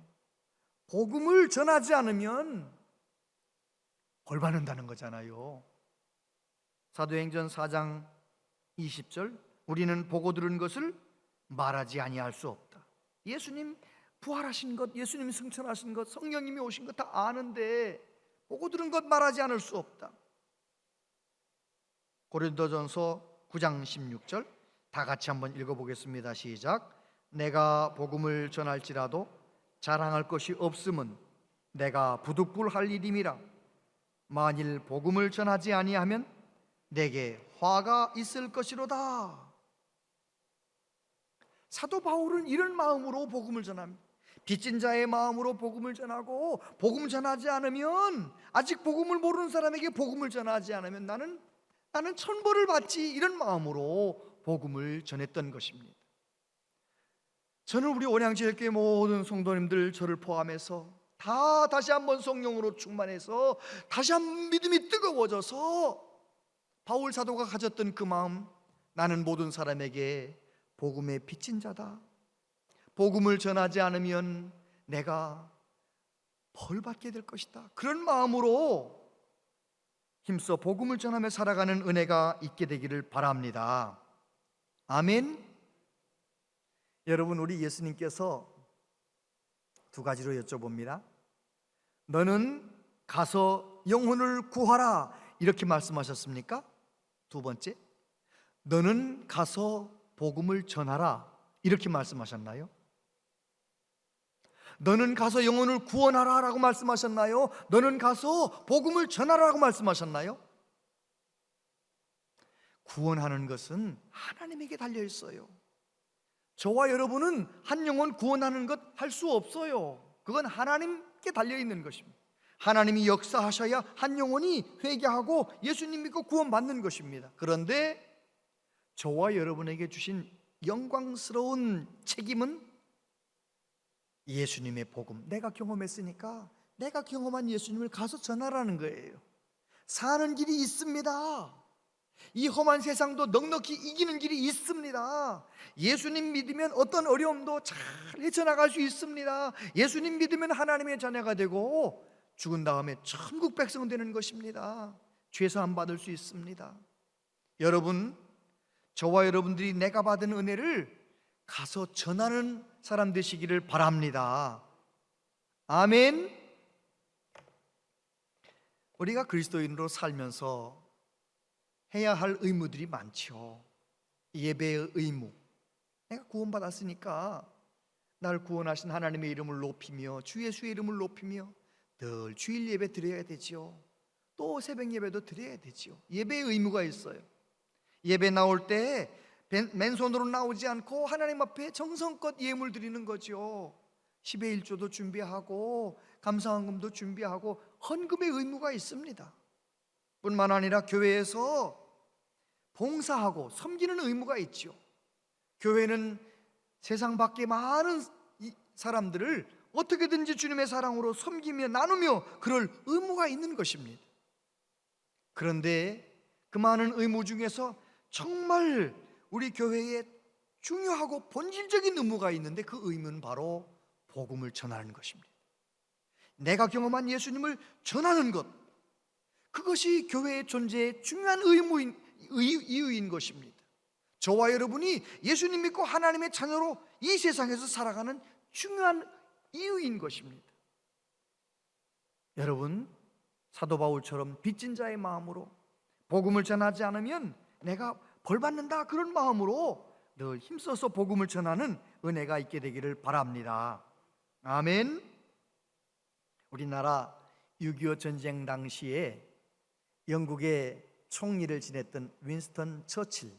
복음을 전하지 않으면 벌 받는다는 거잖아요. 사도행전 4장 20절, 우리는 보고 들은 것을 말하지 아니할 수 없다. 예수님 부활하신 것, 예수님 승천하신 것, 성령님이 오신 것 다 아는데 보고 들은 것 말하지 않을 수 없다. 고린도전서 9장 16절 다 같이 한번 읽어보겠습니다. 시작. 내가 복음을 전할지라도 자랑할 것이 없음은 내가 부득불할 일임이라. 만일 복음을 전하지 아니하면 내게 화가 있을 것이로다. 사도 바울은 이런 마음으로 복음을 전합니다. 빚진 자의 마음으로 복음을 전하고, 복음 전하지 않으면, 아직 복음을 모르는 사람에게 복음을 전하지 않으면 나는 천벌을 받지, 이런 마음으로 복음을 전했던 것입니다. 저는 우리 온양제일교회 모든 성도님들, 저를 포함해서 다 다시 한번 성령으로 충만해서 다시 한번 믿음이 뜨거워져서 바울 사도가 가졌던 그 마음, 나는 모든 사람에게 복음의 빚진 자다, 복음을 전하지 않으면 내가 벌 받게 될 것이다, 그런 마음으로 힘써 복음을 전하며 살아가는 은혜가 있게 되기를 바랍니다. 아멘. 여러분, 우리 예수님께서 두 가지로 여쭤봅니다. 너는 가서 영혼을 구하라, 이렇게 말씀하셨습니까? 두 번째, 너는 가서 복음을 전하라, 이렇게 말씀하셨나요? 너는 가서 영혼을 구원하라 라고 말씀하셨나요? 너는 가서 복음을 전하라고 말씀하셨나요? 구원하는 것은 하나님에게 달려 있어요. 저와 여러분은 한 영혼 구원하는 것 할 수 없어요. 그건 하나님께 달려 있는 것입니다. 하나님이 역사하셔야 한 영혼이 회개하고 예수님 믿고 구원받는 것입니다. 그런데 저와 여러분에게 주신 영광스러운 책임은 예수님의 복음, 내가 경험했으니까 내가 경험한 예수님을 가서 전하라는 거예요. 사는 길이 있습니다. 이 험한 세상도 넉넉히 이기는 길이 있습니다. 예수님 믿으면 어떤 어려움도 잘 헤쳐나갈 수 있습니다. 예수님 믿으면 하나님의 자녀가 되고 죽은 다음에 천국 백성 되는 것입니다. 죄사함 받을 수 있습니다. 여러분, 저와 여러분들이 내가 받은 은혜를 가서 전하는 사람 되시기를 바랍니다. 아멘. 우리가 그리스도인으로 살면서 해야 할 의무들이 많죠. 예배의 의무, 내가 구원받았으니까 날 구원하신 하나님의 이름을 높이며 주 예수의 이름을 높이며 늘 주일 예배 드려야 되지요. 또 새벽 예배도 드려야 되지요. 예배의 의무가 있어요. 예배 나올 때 맨손으로 나오지 않고 하나님 앞에 정성껏 예물 드리는 거죠. 10의 1조도 준비하고 감사헌금도 준비하고 헌금의 의무가 있습니다. 뿐만 아니라 교회에서 봉사하고 섬기는 의무가 있죠. 교회는 세상 밖에 많은 사람들을 어떻게든지 주님의 사랑으로 섬기며 나누며 그럴 의무가 있는 것입니다. 그런데 그 많은 의무 중에서 정말 우리 교회에 중요하고 본질적인 의무가 있는데 그 의무는 바로 복음을 전하는 것입니다. 내가 경험한 예수님을 전하는 것, 그것이 교회의 존재의 중요한 이유인 것입니다. 저와 여러분이 예수님 믿고 하나님의 자녀로 이 세상에서 살아가는 중요한 이유인 것입니다. 여러분, 사도 바울처럼 빚진 자의 마음으로 복음을 전하지 않으면 내가 벌 받는다, 그런 마음으로 늘 힘써서 복음을 전하는 은혜가 있게 되기를 바랍니다. 아멘. 우리나라 6.25 전쟁 당시에 영국의 총리를 지냈던 윈스턴 처칠.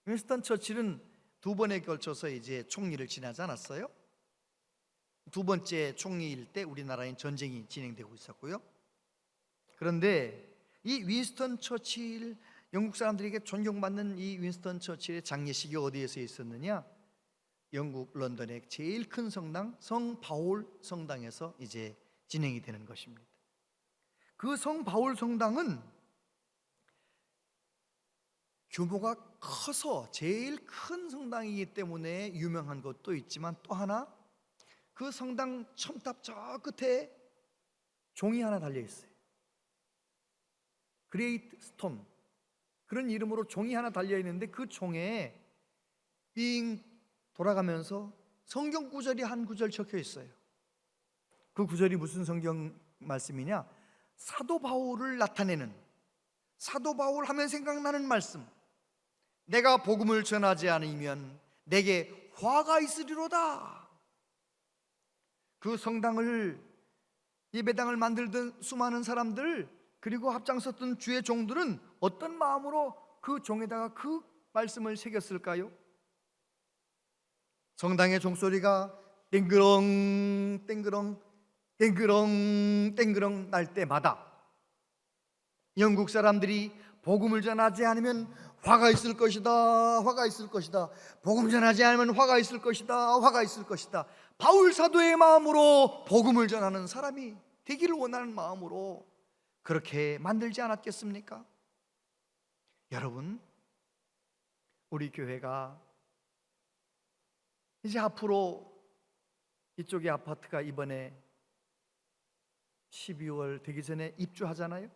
윈스턴 처칠은 두 번에 걸쳐서 이제 총리를 지내지 않았어요? 두 번째 총리일 때 우리나라엔 전쟁이 진행되고 있었고요. 그런데 이 윈스턴 처칠, 영국 사람들에게 존경받는 이 윈스턴 처칠의 장례식이 어디에서 있었느냐? 영국 런던의 제일 큰 성당, 성 바울 성당에서 이제 진행이 되는 것입니다. 그 성 바울 성당은 규모가 커서 제일 큰 성당이기 때문에 유명한 것도 있지만, 또 하나 그 성당 첨탑 저 끝에 종이 하나 달려 있어요. 그레이트 스톤, 그런 이름으로 종이 하나 달려 있는데 그 종에 빙 돌아가면서 성경 구절이 한 구절 적혀 있어요. 그 구절이 무슨 성경 말씀이냐? 사도 바울을 나타내는, 사도 바울 하면 생각나는 말씀. 내가 복음을 전하지 않으면 내게 화가 있으리로다. 그 성당을, 예배당을 만들던 수많은 사람들, 그리고 앞장섰던 주의 종들은 어떤 마음으로 그 종에다가 그 말씀을 새겼을까요? 성당의 종소리가 땡그렁 땡그렁 땡그렁 땡그렁 날 때마다 영국 사람들이 복음을 전하지 않으면 화가 있을 것이다, 화가 있을 것이다, 복음 전하지 않으면 화가 있을 것이다, 화가 있을 것이다. 바울 사도의 마음으로 복음을 전하는 사람이 되기를 원하는 마음으로 그렇게 만들지 않았겠습니까? 여러분, 우리 교회가 이제 앞으로 이쪽의 아파트가 이번에 12월 되기 전에 입주하잖아요.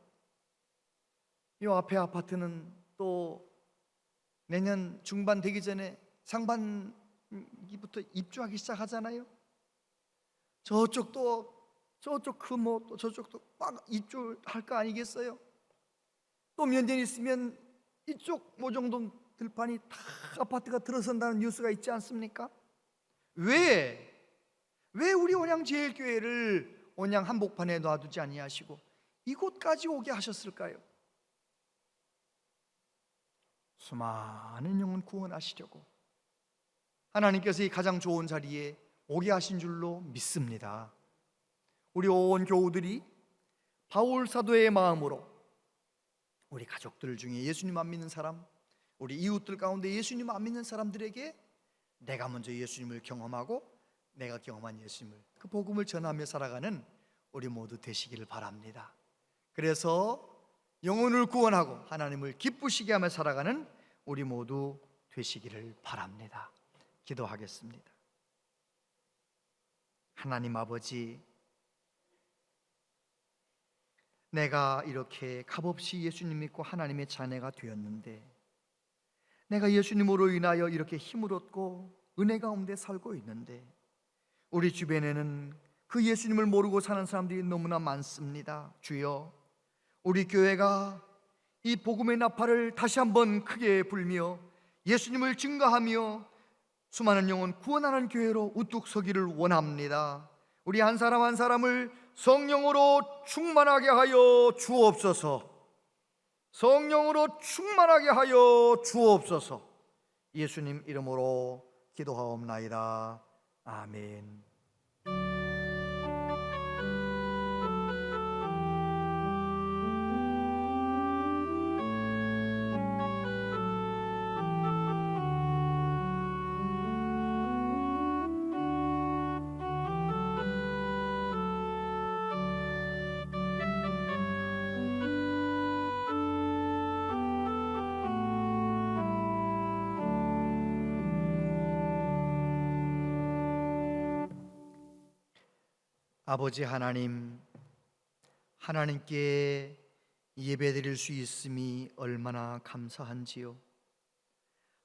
이 앞에 아파트는 또 내년 중반 되기 전에 상반기부터 입주하기 시작하잖아요. 저쪽도 저쪽 그모 또 저쪽도 막 입주할 거 아니겠어요? 또 몇 년 있으면 이쪽 모정동 들판이 다 아파트가 들어선다는 뉴스가 있지 않습니까? 왜 우리 온양제일교회를 온양 한복판에 놔두지 아니하시고 이곳까지 오게 하셨을까요? 수많은 영혼 구원하시려고 하나님께서 이 가장 좋은 자리에 오게 하신 줄로 믿습니다. 우리 온 교우들이 바울 사도의 마음으로 우리 가족들 중에 예수님 안 믿는 사람, 우리 이웃들 가운데 예수님 안 믿는 사람들에게 내가 먼저 예수님을 경험하고 내가 경험한 예수님을, 그 복음을 전하며 살아가는 우리 모두 되시기를 바랍니다. 그래서 영혼을 구원하고 하나님을 기쁘시게 하며 살아가는 우리 모두 되시기를 바랍니다. 기도하겠습니다. 하나님 아버지, 내가 이렇게 값없이 예수님 믿고 하나님의 자녀가 되었는데, 내가 예수님으로 인하여 이렇게 힘을 얻고 은혜 가운데 살고 있는데, 우리 주변에는 그 예수님을 모르고 사는 사람들이 너무나 많습니다. 주여, 우리 교회가 이 복음의 나팔을 다시 한번 크게 불며 예수님을 증거하며 수많은 영혼 구원하는 교회로 우뚝 서기를 원합니다. 우리 한 사람 한 사람을 성령으로 충만하게 하여 주옵소서. 성령으로 충만하게 하여 주옵소서. 예수님 이름으로 기도하옵나이다. 아멘. 아버지 하나님, 하나님께 예배드릴 수 있음이 얼마나 감사한지요.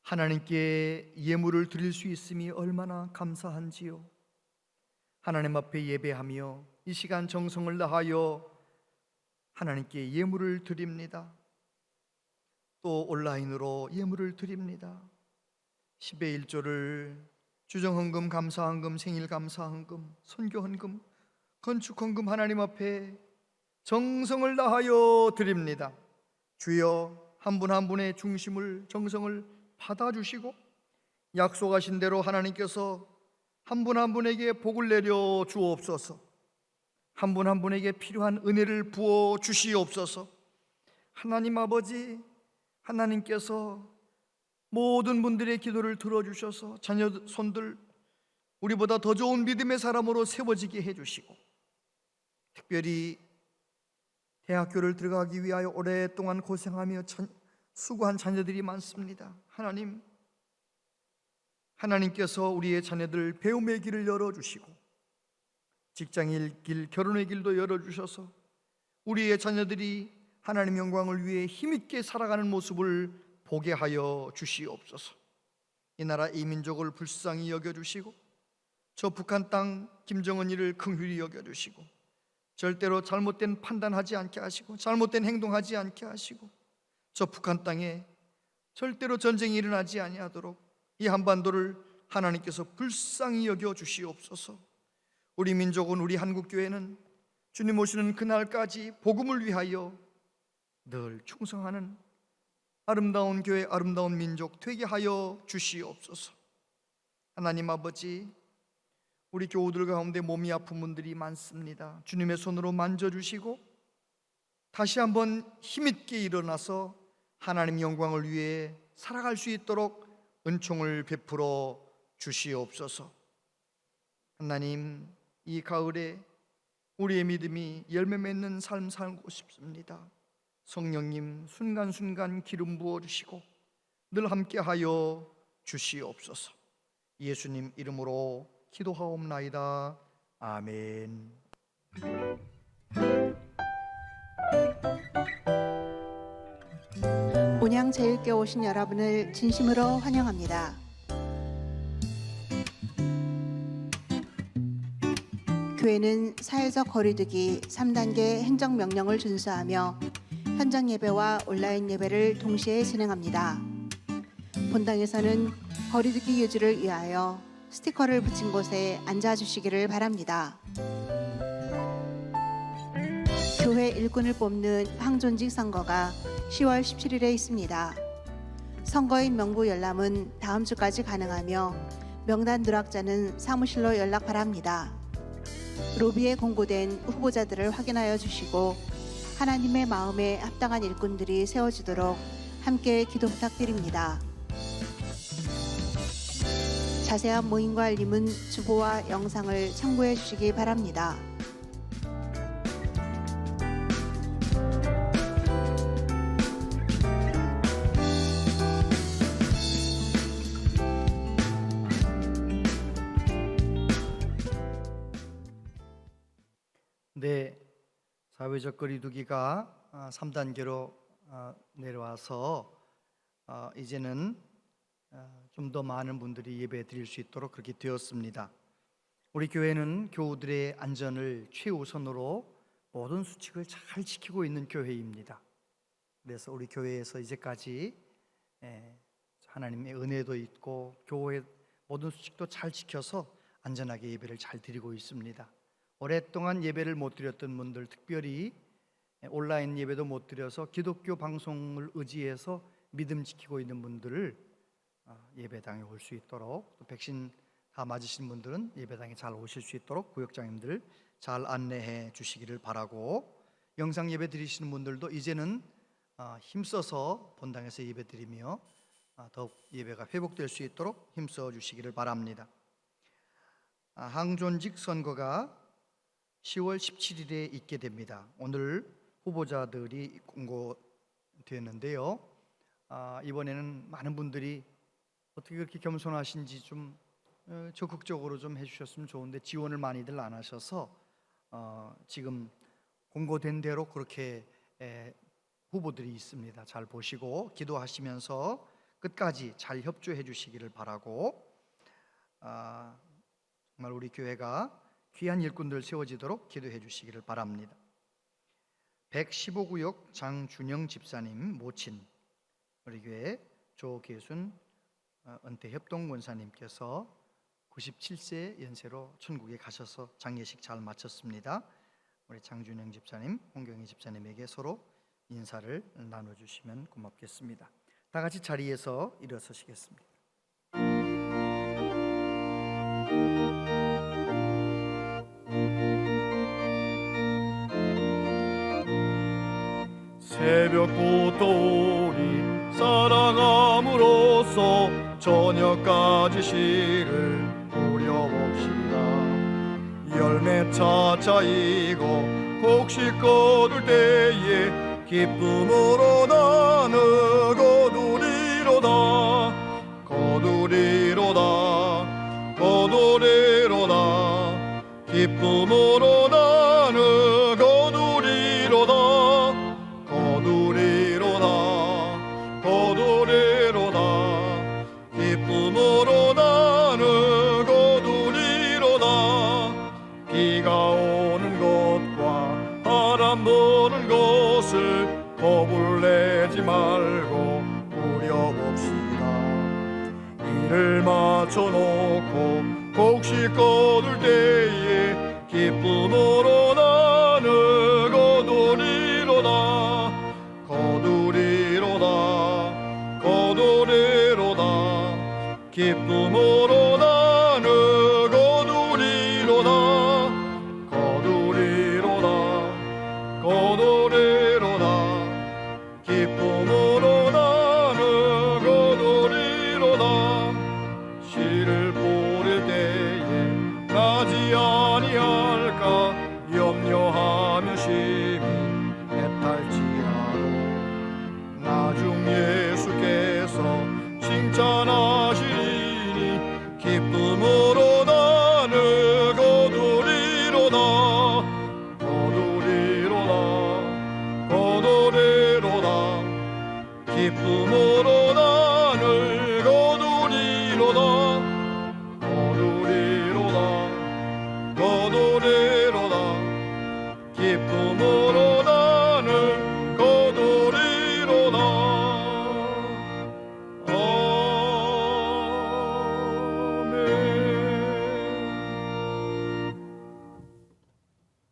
하나님께 예물을 드릴 수 있음이 얼마나 감사한지요. 하나님 앞에 예배하며 이 시간 정성을 다하여 하나님께 예물을 드립니다. 또 온라인으로 예물을 드립니다. 10의 1조를 주정헌금, 감사헌금, 생일 감사헌금, 선교헌금, 건축헌금 하나님 앞에 정성을 다하여 드립니다. 주여, 한 분 한 분의 중심을, 정성을 받아주시고 약속하신 대로 하나님께서 한 분 한 분에게 복을 내려 주옵소서. 한 분 한 분에게 필요한 은혜를 부어 주시옵소서. 하나님 아버지, 하나님께서 모든 분들의 기도를 들어주셔서 자녀 손들 우리보다 더 좋은 믿음의 사람으로 세워지게 해주시고, 특별히 대학교를 들어가기 위하여 오랫동안 고생하며 수고한 자녀들이 많습니다. 하나님께서 우리의 자녀들 배움의 길을 열어주시고 직장의 길, 결혼의 길도 열어주셔서 우리의 자녀들이 하나님 영광을 위해 힘있게 살아가는 모습을 보게 하여 주시옵소서. 이 나라 이 민족을 불쌍히 여겨주시고 저 북한 땅 김정은이를 긍휼히 여겨주시고 절대로 잘못된 판단하지 않게 하시고 잘못된 행동하지 않게 하시고 저 북한 땅에 절대로 전쟁이 일어나지 아니하도록 이 한반도를 하나님께서 불쌍히 여겨 주시옵소서. 우리 민족은, 우리 한국교회는 주님 오시는 그날까지 복음을 위하여 늘 충성하는 아름다운 교회, 아름다운 민족 되게 하여 주시옵소서. 하나님 아버지, 우리 교우들 가운데 몸이 아픈 분들이 많습니다. 주님의 손으로 만져주시고 다시 한번 힘있게 일어나서 하나님 영광을 위해 살아갈 수 있도록 은총을 베풀어 주시옵소서. 하나님, 이 가을에 우리의 믿음이 열매 맺는 삶 살고 싶습니다. 성령님 순간순간 기름 부어주시고 늘 함께하여 주시옵소서. 예수님 이름으로 기도하옵나이다. 아멘.
온양제일교회 오신 여러분을 진심으로 환영합니다. 교회는 사회적 거리두기 3단계 행정명령을 준수하며 현장 예배와 온라인 예배를 동시에 진행합니다. 본당에서는 거리두기 유지를 위하여 스티커를 붙인 곳에 앉아주시기를 바랍니다. 교회 일꾼을 뽑는 황존직 선거가 10월 17일에 있습니다. 선거인 명부 열람은 다음 주까지 가능하며 명단 누락자는 사무실로 연락 바랍니다. 로비에 공고된 후보자들을 확인하여 주시고 하나님의 마음에 합당한 일꾼들이 세워지도록 함께 기도 부탁드립니다. 자세한 모임과 알림은 주보와 영상을 참고해 주시기 바랍니다.
네, 사회적 거리두기가 3단계로 내려와서 이제는 좀 더 많은 분들이 예배 드릴 수 있도록 그렇게 되었습니다. 우리 교회는 교우들의 안전을 최우선으로 모든 수칙을 잘 지키고 있는 교회입니다. 그래서 우리 교회에서 이제까지 하나님의 은혜도 있고 교회 모든 수칙도 잘 지켜서 안전하게 예배를 잘 드리고 있습니다. 오랫동안 예배를 못 드렸던 분들, 특별히 온라인 예배도 못 드려서 기독교 방송을 의지해서 믿음 지키고 있는 분들을 예배당에 올 수 있도록, 또 백신 다 맞으신 분들은 예배당에 잘 오실 수 있도록 구역장님들 잘 안내해 주시기를 바라고, 영상 예배 드리시는 분들도 이제는 힘써서 본당에서 예배 드리며 더욱 예배가 회복될 수 있도록 힘써 주시기를 바랍니다. 항존직 선거가 10월 17일에 있게 됩니다. 오늘 후보자들이 공고되었는데요. 이번에는 많은 분들이 어떻게 그렇게 겸손하신지 좀 적극적으로 좀 해주셨으면 좋은데 지원을 많이들 안 하셔서 지금 공고된 대로 그렇게 후보들이 있습니다. 잘 보시고 기도하시면서 끝까지 잘 협조해 주시기를 바라고, 정말 우리 교회가 귀한 일꾼들 세워지도록 기도해 주시기를 바랍니다. 115구역 장준영 집사님 모친, 우리 교회 조계순 은퇴협동 권사님께서 97세 연세로 천국에 가셔서 장례식 잘 마쳤습니다. 우리 장준영 집사님, 홍경희 집사님에게 서로 인사를 나눠주시면 고맙겠습니다. 다 같이 자리에서 일어서시겠습니다. 새벽부터 우리 사랑함으로써 저녁까지 시를 부려봅시다. 열매 차차이고 곡식 거둘 때에 기쁨으로 나누고 이를 맞춰놓고 곡식 거둘 때에 기쁨으로 나는 거두리로다 거두리로다 거두리로다 기쁨으로 나는 거두리로다 거두리로다 거두리로다 기쁨으로 나는 거두리로다 씨를 뿌릴 때에 나지 아니할까 염려하며 심히 애탈지라도 나중 예수께서 칭찬하시리니 기쁨으로 나는 거두리로다 거두리로다 거두리로다 기쁨으로 나는 거두리로다 거두리로다 거두리로다 기쁨으로 나는 거두리로다 아멘.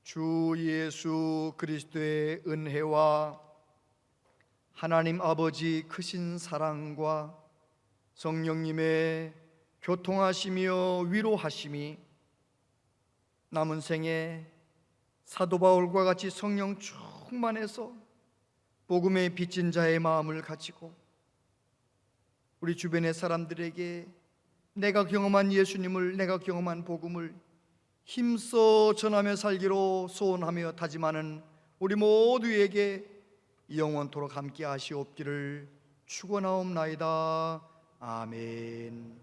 주 예수 그리스도의 은혜와 하나님 아버지 크신 사랑과 성령님의 교통하시며 위로하심이 남은 생에 사도 바울과 같이 성령 충만해서 복음에 빚진 자의 마음을 가지고 우리 주변의 사람들에게 내가 경험한 예수님을, 내가 경험한 복음을 힘써 전하며 살기로 소원하며 다짐하는 우리 모두에게 영원토록 함께 하시옵기를 축원하옵나이다. 아멘.